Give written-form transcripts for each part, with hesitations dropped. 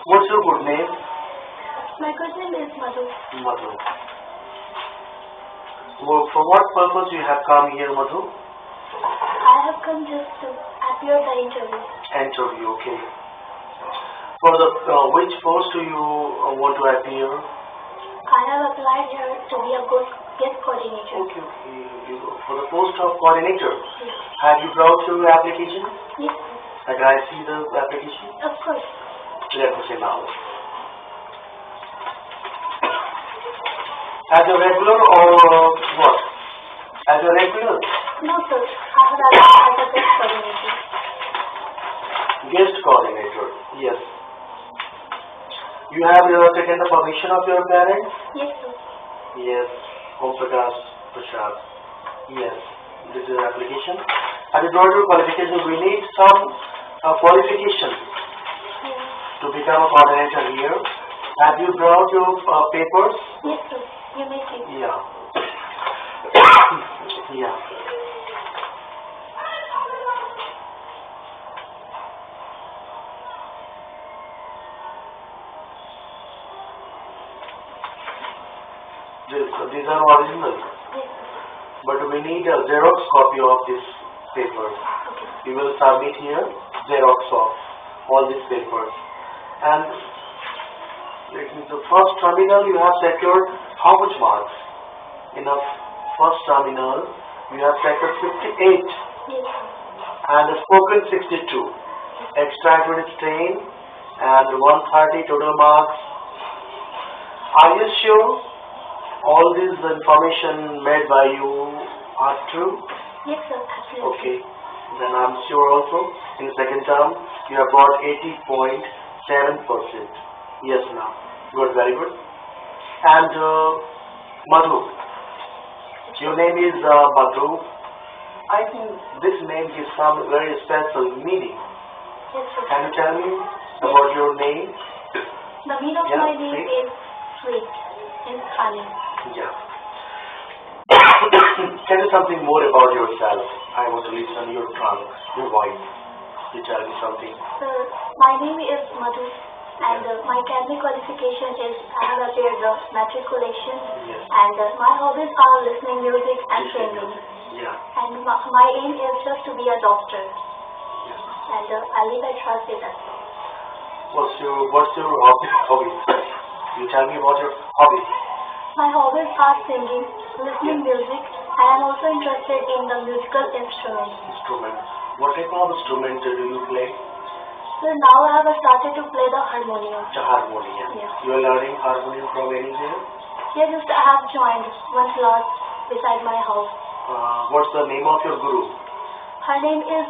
What's your good name? My good name is Madhu. Madhu. Well, for what purpose you have come here, Madhu? I have come just to appear the interview. Interview, okay. For the which post do you want to appear? I have applied here to be a good guest coordinator. Okay. For the post of coordinator. Yes. Have you browsed your application? Yes. Can I see the application? Of course. Let me see now. As a regular or what? As a regular? No, sir. I have applied as a guest coordinator. Guest coordinator, yes. You have taken the permission of your parents? Yes, sir. Yes. Om Prakash Prasad. Yes. This is an application. Have you brought your qualifications? We need some qualification Yes. to become a coordinator here. Have you brought your papers? Yes, sir. You may see. Yeah. Yeah. These are original, Yes, sir. but we need a Xerox copy of this paper. Okay. We will submit here Xerox of all these papers. And the first terminal you have secured how much marks? In the first terminal you have secured 58 Yes, sir. and the spoken 62. Extract with strain and 130 total marks. Are you sure all this information made by you are true? Yes, sir. Absolutely. Okay, then I'm sure also in the second term you have got 80.7%. Yes, now. Good, very good. And Madhu, your name is Madhu. I think this name gives some very special meaning. Yes, sir. Can you tell me about your name? The meaning of Yeah, my name please. is sweet. In honey. Yeah. Tell me something more about yourself. I want to listen your tongue, your voice. You tell me something. Sir, my name is Madhu and my academic qualification is I have appeared the matriculation Yes. and my hobbies are listening music and singing. Yeah. And my aim is just to be a doctor Yes. and I live at trust it as well. What's your hobby? You tell me about your hobby. My hobbies are singing, listening music and I'm also interested in the musical instruments. Instrument. What type of instrument do you play? So now I have started to play the harmonium. The harmonium. Yeah. You are learning harmonium from anywhere? Here just I have joined one class beside my house. What's the name of your guru? Her name is,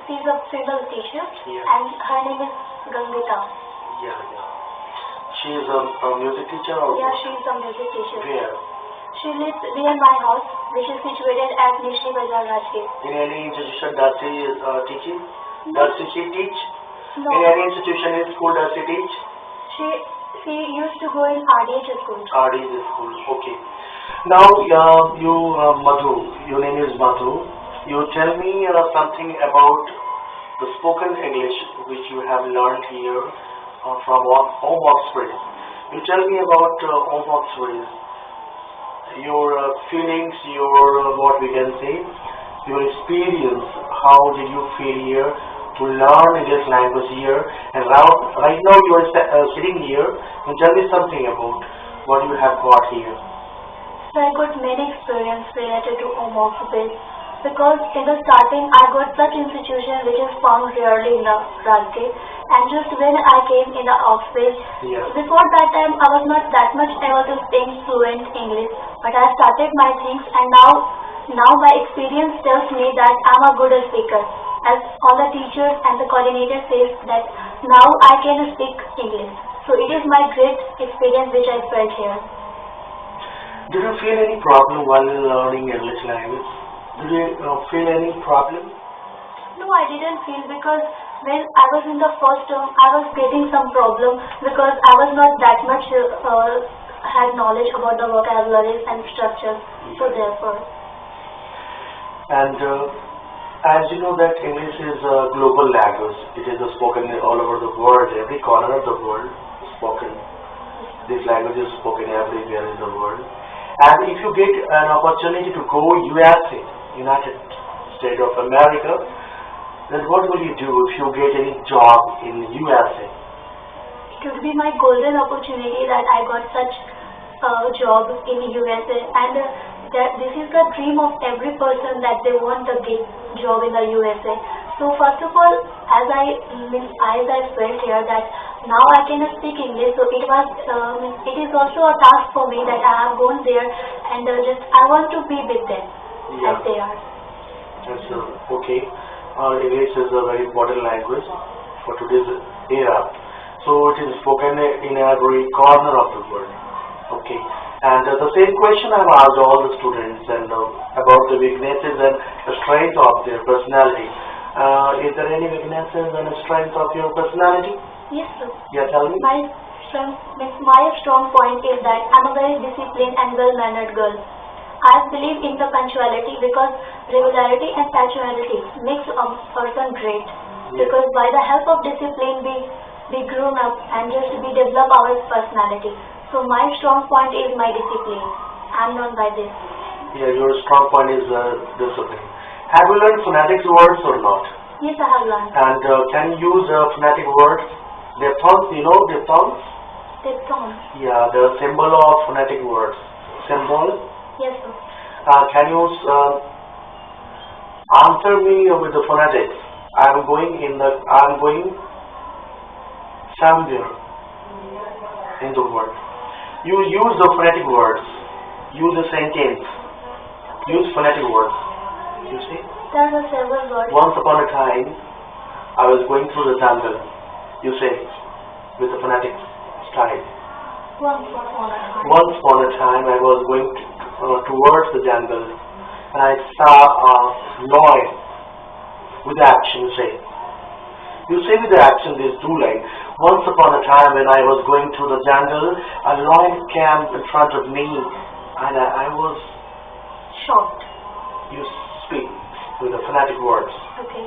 she's a female teacher Yeah. and her name is Gangita. Yeah. She is a music teacher or Yeah, what? she is a music teacher. Where? She lives near my house, which is situated at RAJGIR. In any institution does she teaching? No. Does she teach? No, In any institution in school does she teach? she used to go in RDH school. RD school. Okay. Now you Madhu. Your name is Madhu. You tell me something about the spoken English which you have learned here from Oxbridge. You tell me about Oxbridge. Your feelings, your what we can say, your experience. How did you feel here to learn English language here? And right now you are sitting here. And tell me something about what you have got here. So I got many experience related to Oxbridge because in the starting I got such institution which is found rarely in the Rajgir and just when I came in the Oxbridge, Yeah. before that time I was not that much able to speak fluent English but I started my things and now my experience tells me that I'm a good speaker as all the teachers and the coordinator says that now I can speak English. So it is my great experience which I felt here. Did you feel any problem while learning English language? Did you feel any problem? No, I didn't feel because when I was in the first term, I was getting some problem because I was not that much had knowledge about the vocabularies and structures. So therefore. And As you know that English is a global language. It is spoken all over the world, every corner of the world spoken. This language is spoken everywhere in the world. And if you get an opportunity to go USA, United States of America, then what will you do if you get any job in USA? It would be my golden opportunity that I got such a job in USA, and this is the dream of every person that they want a job in the USA. So first of all, as I felt here that now I can speak English, so it is also a task for me that I have gone there and just I want to be with them as they are. That's okay. English is a very important language for today's era. So it is spoken in every corner of the world. Okay. And the same question I've asked all the students and about the weaknesses and the strength of their personality. Is there any weaknesses and strength of your personality? Yes, sir. Yeah, tell me. My strong point is that I'm a very disciplined and well-mannered girl. I believe in the punctuality because regularity and punctuality makes a person great. Yeah. Because by the help of discipline, we grown up and just we develop our personality. So my strong point is my discipline. I'm known by this. Yeah, your strong point is discipline. Have you learned phonetic words or not? Yes, I have learned. And can you use phonetic words? Diphthongs, you know diphthongs? Diphthongs. Yeah, the symbol of phonetic words. Symbol? Yes, sir. Can you answer me with the phonetics? I'm going somewhere in the world. You use the phonetic words. Use a sentence. Use phonetic words. You see? There are several words. Once upon a time, I was going through the jungle. You say, with the phonetic style. Once upon a time. Once upon a time, I was going towards the jungle, and I saw a lion with action. You say with the action these two lines. Once upon a time, when I was going through the jungle, a lion came in front of me, and I was shocked. You speak with the phonetic words. Okay.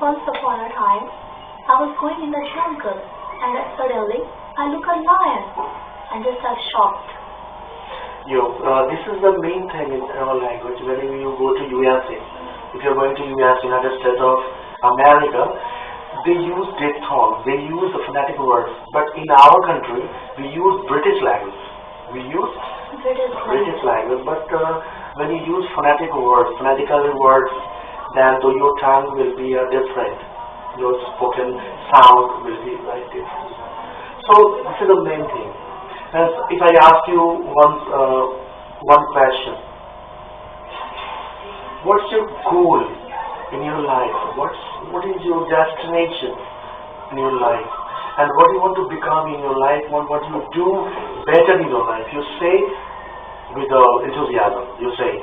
Once upon a time, I was going in the jungle, and suddenly I look a lion, and just I shocked. This is the main thing in our language. When you go to USA, if you're going to US, United States of America, they use diphthongs, they use the phonetic words. But in our country, we use British language. We use British language. But when you use phonetical words, then your tongue will be different. Your spoken sound will be very different. So this is the main thing. As if I ask you one question, what's your goal in your life? What is your destination in your life? And what do you want to become in your life? What do you do better in your life? You say with enthusiasm. You say.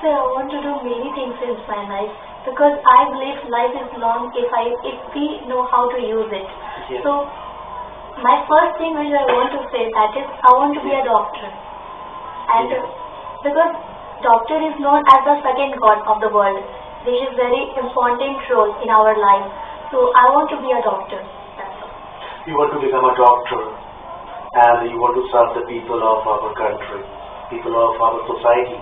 So I want to do many things in my life because I believe life is long if we know how to use it. Yes. So my first thing which I want to say that is I want to be a doctor, and because doctor is known as the second god of the world. This is very important role in our life. So I want to be a doctor. That's all. You want to become a doctor, and you want to serve the people of our country, people of our society.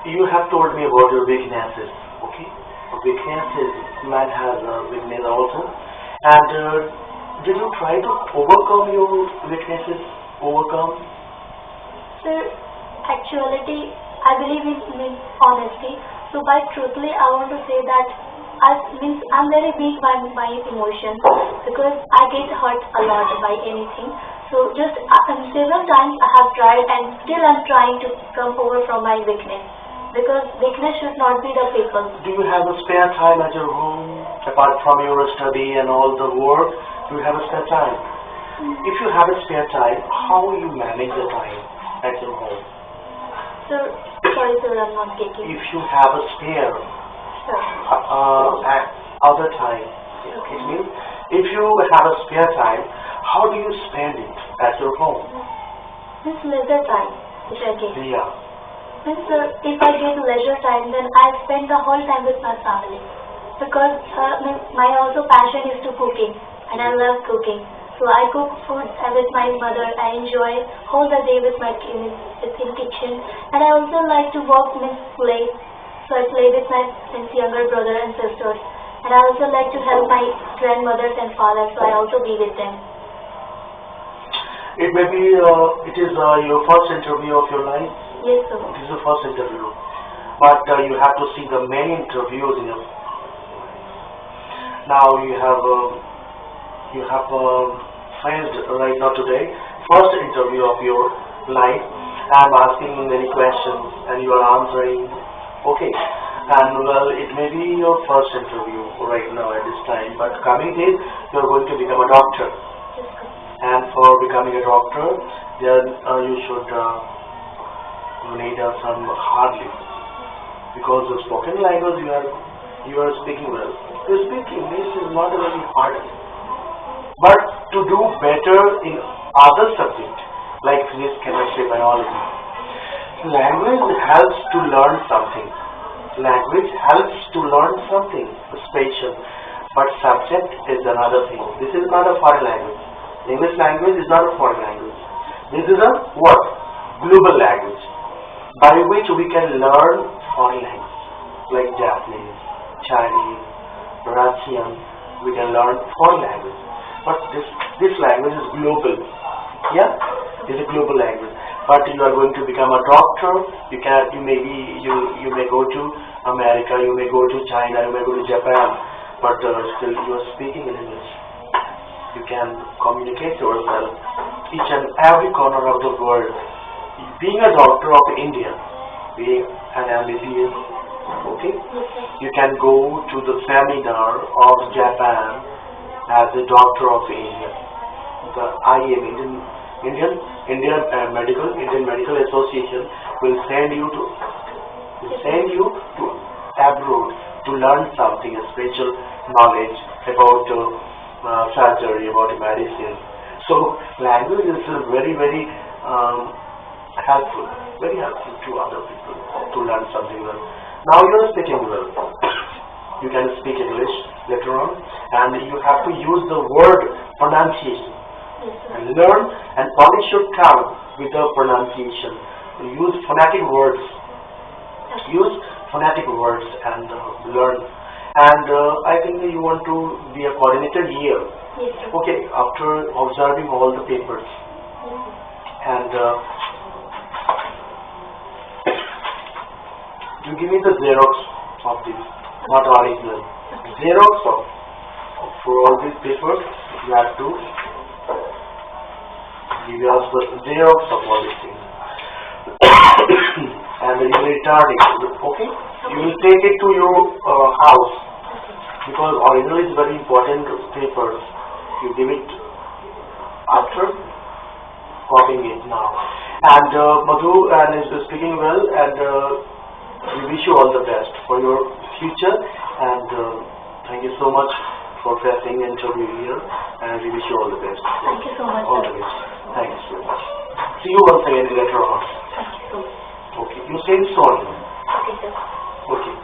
You have told me about your weaknesses. Okay, weaknesses. Man has a weakness also. And did you try to overcome your weaknesses? Sir, actuality, I believe in honesty. So by truthfully, I want to say that I'm very weak by my emotions because I get hurt a lot by anything. So just several times I have tried and still I'm trying to come over from my weakness. Because weakness should not be the people. Do you have a spare time at your home? Apart from your study and all the work, do you have a spare time? If you have a spare time, how will you manage the time at your home? Sir, sorry sir, I'm not getting. If you have a spare other time, okay. It means if you have a spare time, how do you spend it at your home? This leisure time which I get. Yeah. Means, if I get leisure time, then I spend the whole time with my family. Because my also passion is to cooking, and I love cooking. So I cook food with my mother. I enjoy whole the day with my in kitchen, and I also like to walk, means play. So I play with my younger brother and sisters, and I also like to help my grandmothers and fathers. So I also be with them. It may be, it is your first interview of your life. Yes, sir. It is the first interview, but you have to see the many interviews in your. Now you have faced right now today first interview of your life. I am asking you many questions and you are answering. Okay, and well, it may be your first interview right now at this time, but coming days you are going to become a doctor, Yes, sir. and for becoming a doctor, then you should need some hard lips, because the spoken language you are speaking well. To speak English is not a very hard, but to do better in other subjects like physics, chemistry, biology, language helps to learn something. Language helps to learn something special, but subject is another thing. This is not a foreign language. English language is not a foreign language. This is a what? Global language, by which we can learn foreign language like Japanese, Chinese, Russian. We can learn foreign language, but this language is global. Yeah, it's a global language. But you are going to become a doctor. You may go to America. You may go to China. You may go to Japan. But still, you are speaking in English. You can communicate yourself each and every corner of the world. Being a doctor of India, being an MBBS, okay, you can go to the seminar of Japan as a doctor of India. The IM, Indian Medical Association will send you to abroad to learn something, a special knowledge about surgery, about medicine. So language is very helpful, very helpful to other people to learn something well. Now you are speaking well. You can speak English later on, and you have to use the word pronunciation. And learn and polish your tongue with the pronunciation. Use phonetic words. Use phonetic words and learn. And I think you want to be a coordinator here. Yes, sir. Okay, after observing all the papers. And you give me the Xerox of this, not original. Xerox of for all these papers. You have to give us the Xerox of all these things. And you will return it. Okay? You will take it to your house, because original is very important papers. You give it after copying it now. And Madhu is speaking well, and we wish you all the best for your future. And thank you so much for facing interview here, and we wish you all the best. Thank you so much. All the best. Thank you so much. See you once again later on. Thank you so much. Okay. You say sorry. Okay, sir. Okay.